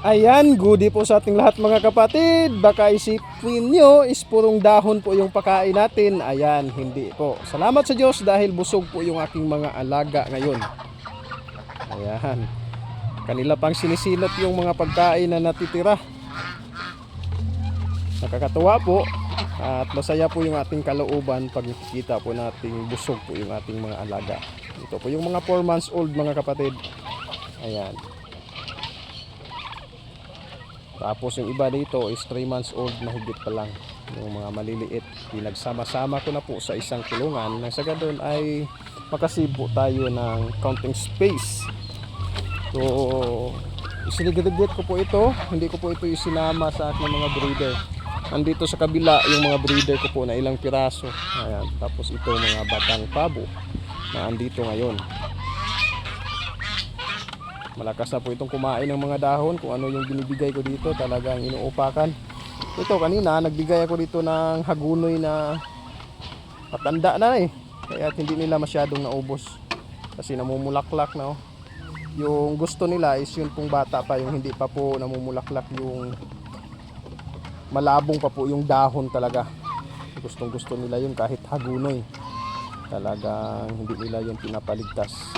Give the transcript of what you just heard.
Ayan, goodie po sa ating lahat mga kapatid. Baka isipin nyo is purong dahon po yung pakain natin. Ayan, hindi po. Salamat sa Diyos dahil busog po yung aking mga alaga ngayon. Ayan. Kanila pang sinisilot yung mga pagkain na natitira. Nakakatuwa po. At masaya po yung ating kalooban pag nakikita po nating busog po yung ating mga alaga. Ito po yung mga 4 months old mga kapatid. Ayan. Tapos yung iba dito is 3 months old na higit pa lang. Yung mga maliliit. Pinagsama-sama ko na po sa isang kulungan. Nang sa ganun ay makasave po tayo ng counting space. So, isinigit ko po ito. Hindi ko po ito isinama sa aking mga breeder. Andito sa kabila yung mga breeder ko po na ilang piraso. Ayan. Tapos ito mga batang pabo na andito ngayon. Malakas na po itong kumain ng mga dahon. Kung ano yung binibigay ko dito, talagang inuupakan. Ito kanina, nagbigay ako dito ng hagunoy na matanda na eh. Kaya hindi nila masyadong naubos. Kasi namumulaklak na oh. Yung gusto nila is yun pong bata pa, yung hindi pa po namumulaklak, yung malabong pa po yung dahon talaga. Gustong gusto nila yun kahit hagunoy. Talagang hindi nila yun pinapaligtas.